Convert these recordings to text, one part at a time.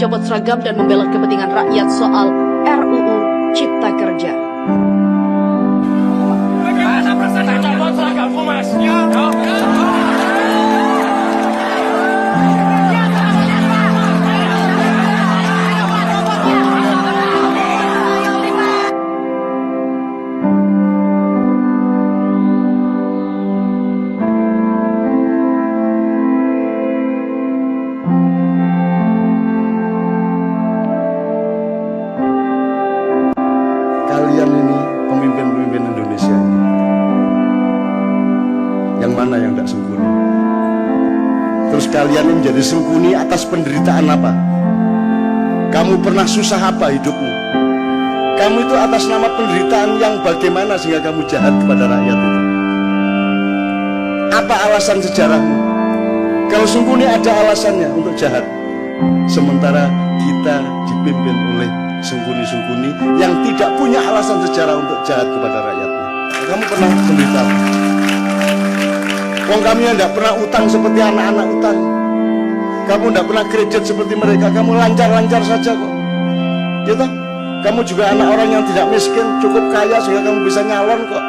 copot seragam dan membela kepentingan rakyat soal RUU Cipta Kerja. Copot seragamku, Mas. Kalian ini pemimpin-pemimpin Indonesia ini, yang mana yang tidak sempurna? Terus kalian ini menjadi sempurna atas penderitaan apa? Kamu pernah susah apa hidupmu? Kamu itu atas nama penderitaan yang bagaimana sehingga kamu jahat kepada rakyat itu? Apa alasan sejarahmu? Kalau sempurna ada alasannya untuk jahat. Sementara kita dipimpin oleh sungkuni-sungkuni yang tidak punya alasan sejarah untuk jahat kepada rakyatnya. Kamu pernah menderita? Wong kami yang tidak pernah utang seperti anak-anak utang. Kamu tidak pernah kredit seperti mereka. Kamu lancar-lancar saja kok. Gitu? Kamu juga anak orang yang tidak miskin, cukup kaya sehingga kamu bisa nyalon kok.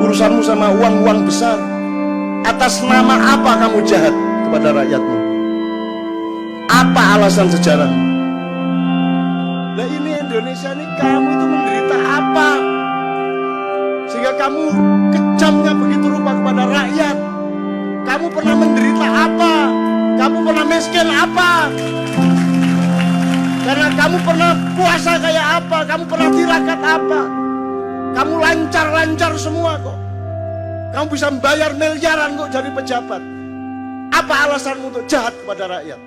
Urusanmu sama uang-uang besar. Atas nama apa kamu jahat kepada rakyatmu? Apa alasan sejarahmu? Nah ini Indonesia ini, kamu itu menderita apa? Sehingga kamu kejamnya begitu rupa kepada rakyat. Kamu pernah menderita apa? Kamu pernah miskin apa? Karena kamu pernah puasa kayak apa? Kamu pernah tirakat apa? Kamu lancar-lancar semua kok. Kamu bisa membayar miliaran kok jadi pejabat. Apa alasanmu untuk jahat kepada rakyat?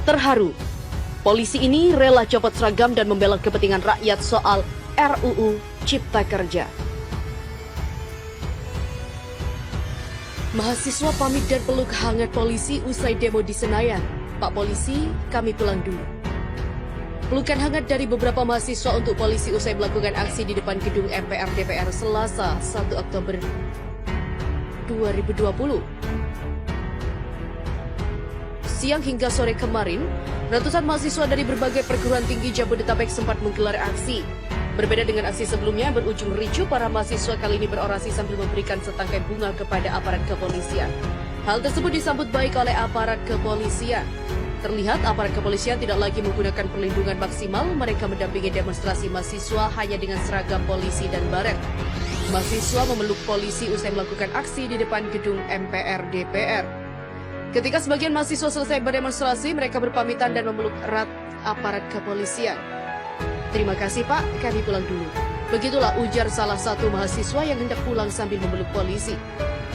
Terharu, polisi ini rela copot seragam dan membela kepentingan rakyat soal RUU Cipta Kerja. Mahasiswa pamit dan peluk hangat polisi usai demo di Senayan. Pak Polisi, kami pulang dulu. Pelukan hangat dari beberapa mahasiswa untuk polisi usai melakukan aksi di depan gedung MPR DPR Selasa 1 Oktober 2020. Siang hingga sore kemarin, ratusan mahasiswa dari berbagai perguruan tinggi Jabodetabek sempat menggelar aksi. Berbeda dengan aksi sebelumnya yang berujung ricuh, para mahasiswa kali ini berorasi sambil memberikan setangkai bunga kepada aparat kepolisian. Hal tersebut disambut baik oleh aparat kepolisian. Terlihat aparat kepolisian tidak lagi menggunakan perlindungan maksimal, mereka mendampingi demonstrasi mahasiswa hanya dengan seragam polisi dan baret. Mahasiswa memeluk polisi usai melakukan aksi di depan gedung MPR DPR. Ketika sebagian mahasiswa selesai berdemonstrasi, mereka berpamitan dan memeluk erat aparat kepolisian. Terima kasih Pak, kami pulang dulu. Begitulah ujar salah satu mahasiswa yang hendak pulang sambil memeluk polisi.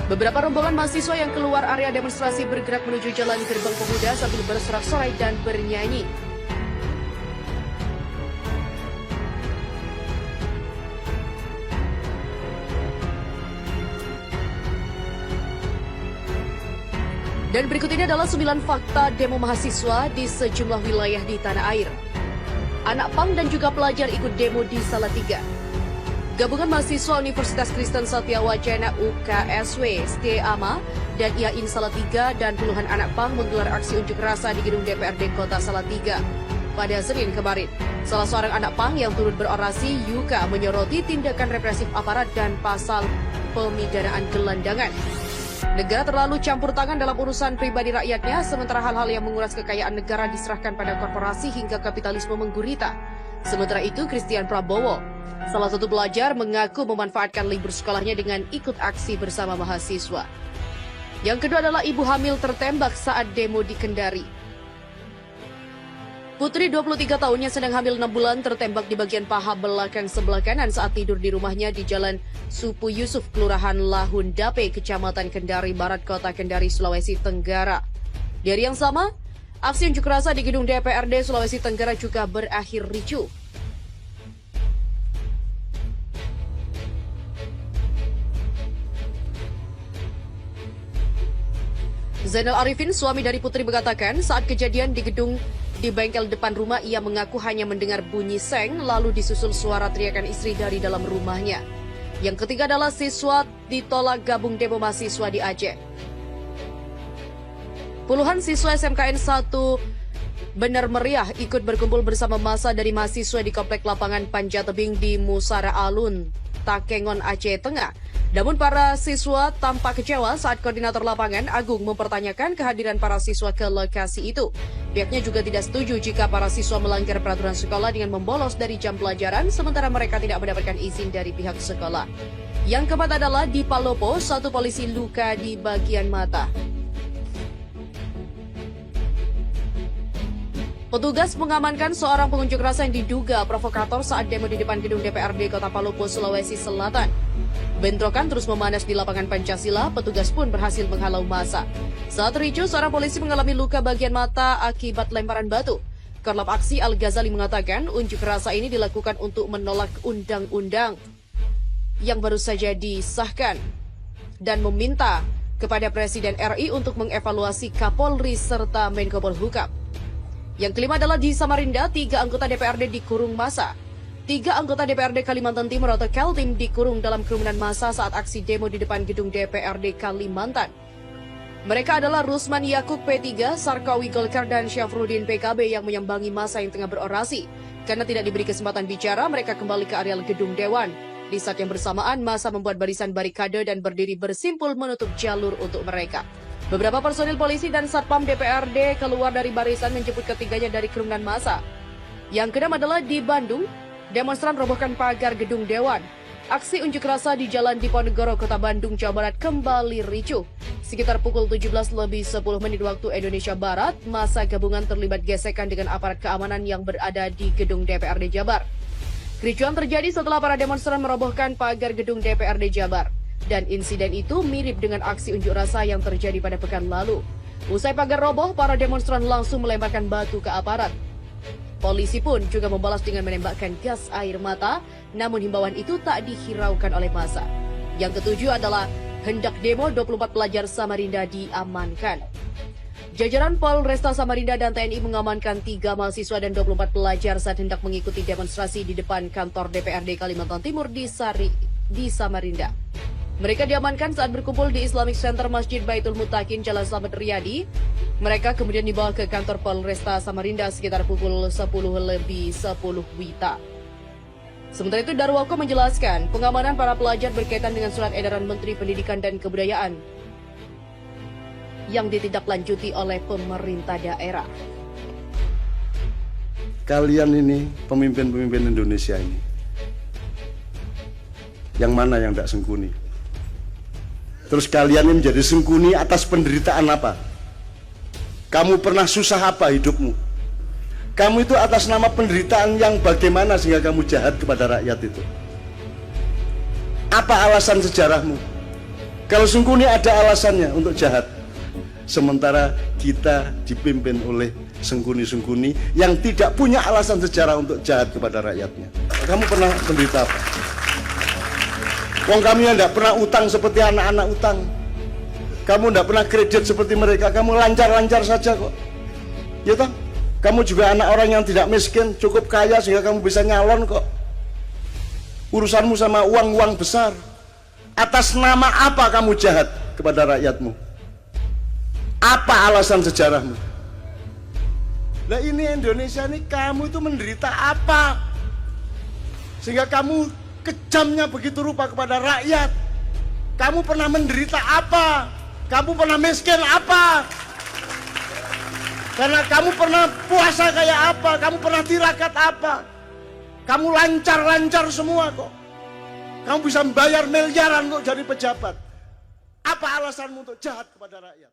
Beberapa rombongan mahasiswa yang keluar area demonstrasi bergerak menuju jalan Gerbang Pemuda sambil bersorak-sorai dan bernyanyi. Dan berikut ini adalah 9 fakta demo mahasiswa di sejumlah wilayah di tanah air. Anak pang dan juga pelajar ikut demo di Salatiga. Gabungan mahasiswa Universitas Kristen Satya Wacana UKSW Setiama dan IAIN Salatiga dan puluhan anak pang menggelar aksi unjuk rasa di gedung DPRD Kota Salatiga pada Senin kemarin. Salah seorang anak pang yang turut berorasi, Yuka, menyoroti tindakan represif aparat dan pasal pemidanaan gelandangan. Negara terlalu campur tangan dalam urusan pribadi rakyatnya, sementara hal-hal yang menguras kekayaan negara diserahkan pada korporasi hingga kapitalisme menggurita. Sementara itu, Christian Prabowo, salah satu pelajar, mengaku memanfaatkan libur sekolahnya dengan ikut aksi bersama mahasiswa. Yang kedua adalah ibu hamil tertembak saat demo di Kendari. Putri 23 tahun yang sedang hamil 6 bulan tertembak di bagian paha belakang sebelah kanan saat tidur di rumahnya di Jalan Supu Yusuf, Kelurahan Lahun Dape, Kecamatan Kendari Barat, Kota Kendari, Sulawesi Tenggara. Di hari yang sama, aksi unjuk rasa di gedung DPRD Sulawesi Tenggara juga berakhir ricuh. Zainal Arifin, suami dari Putri, mengatakan saat kejadian di gedung di bengkel depan rumah, ia mengaku hanya mendengar bunyi seng, lalu disusul suara teriakan istri dari dalam rumahnya. Yang ketiga adalah siswa ditolak gabung demo mahasiswa di Aceh. Puluhan siswa SMKN 1 Benar Meriah ikut berkumpul bersama massa dari mahasiswa di Komplek Lapangan Panjatebing di Musara Alun, Takengon, Aceh Tengah. Namun para siswa tampak kecewa saat koordinator lapangan Agung mempertanyakan kehadiran para siswa ke lokasi itu. Pihaknya juga tidak setuju jika para siswa melanggar peraturan sekolah dengan membolos dari jam pelajaran sementara mereka tidak mendapatkan izin dari pihak sekolah. Yang keempat adalah di Palopo, satu polisi luka di bagian mata. Petugas mengamankan seorang pengunjuk rasa yang diduga provokator saat demo di depan gedung DPRD Kota Palopo, Sulawesi Selatan. Bentrokan terus memanas di lapangan Pancasila, petugas pun berhasil menghalau massa. Saat ricuh, seorang polisi mengalami luka bagian mata akibat lemparan batu. Korlap aksi Al-Ghazali mengatakan unjuk rasa ini dilakukan untuk menolak undang-undang yang baru saja disahkan dan meminta kepada Presiden RI untuk mengevaluasi Kapolri serta Menko Polhukam. Yang kelima adalah di Samarinda, 3 anggota DPRD dikurung massa. 3 anggota DPRD Kalimantan Timur atau Kaltim dikurung dalam kerumunan massa saat aksi demo di depan gedung DPRD Kalimantan. Mereka adalah Rusman Yakub P3, Sarkawi Golkar, dan Syafruddin PKB yang menyambangi massa yang tengah berorasi. Karena tidak diberi kesempatan bicara, mereka kembali ke areal gedung Dewan. Di saat yang bersamaan, massa membuat barisan barikade dan berdiri bersimpul menutup jalur untuk mereka. Beberapa personil polisi dan Satpam DPRD keluar dari barisan menjemput ketiganya dari kerumunan massa. Yang keenam adalah di Bandung, demonstran robohkan pagar gedung Dewan. Aksi unjuk rasa di Jalan Diponegoro, Kota Bandung, Jawa Barat kembali ricuh. Sekitar pukul 17:10 waktu Indonesia Barat, massa gabungan terlibat gesekan dengan aparat keamanan yang berada di gedung DPRD Jabar. Kericuhan terjadi setelah para demonstran merobohkan pagar gedung DPRD Jabar. Dan insiden itu mirip dengan aksi unjuk rasa yang terjadi pada pekan lalu. Usai pagar roboh, para demonstran langsung melemparkan batu ke aparat. Polisi pun juga membalas dengan menembakkan gas air mata, namun himbauan itu tak dihiraukan oleh massa. Yang ketujuh adalah hendak demo 24 pelajar Samarinda diamankan. Jajaran Polresta Samarinda dan TNI mengamankan 3 mahasiswa dan 24 pelajar saat hendak mengikuti demonstrasi di depan kantor DPRD Kalimantan Timur di Samarinda. Mereka diamankan saat berkumpul di Islamic Center Masjid Baitul Mutakin, Jalan Slamet Riyadi. Mereka kemudian dibawa ke kantor Polresta Samarinda sekitar pukul 10:10 WITA. Sementara itu, Darwoko menjelaskan pengamanan para pelajar berkaitan dengan surat edaran Menteri Pendidikan dan Kebudayaan yang ditindaklanjuti oleh pemerintah daerah. Kalian ini pemimpin-pemimpin Indonesia ini, yang mana yang tidak sengkuni? Terus kalian ini menjadi sengkuni atas penderitaan apa? Kamu pernah susah apa hidupmu? Kamu itu atas nama penderitaan yang bagaimana sehingga kamu jahat kepada rakyat itu? Apa alasan sejarahmu? Kalau sengkuni ada alasannya untuk jahat. Sementara kita dipimpin oleh sengkuni-sengkuni yang tidak punya alasan sejarah untuk jahat kepada rakyatnya. Kamu pernah menderita apa? Wong kami yang tidak pernah utang seperti anak-anak utang. Kamu tidak pernah kredit seperti mereka. Kamu lancar-lancar saja kok. Ya toh? Kamu juga anak orang yang tidak miskin, cukup kaya sehingga kamu bisa nyalon kok. Urusanmu sama uang-uang besar. Atas nama apa kamu jahat kepada rakyatmu? Apa alasan sejarahmu? Nah ini Indonesia ini, kamu itu menderita apa? Sehingga kamu kejamnya begitu rupa kepada rakyat. Kamu pernah menderita apa? Kamu pernah miskin apa? Karena kamu pernah puasa kayak apa? Kamu pernah tirakat apa? Kamu lancar-lancar semua kok. Kamu bisa membayar miliaran untuk jadi pejabat. Apa alasanmu untuk jahat kepada rakyat?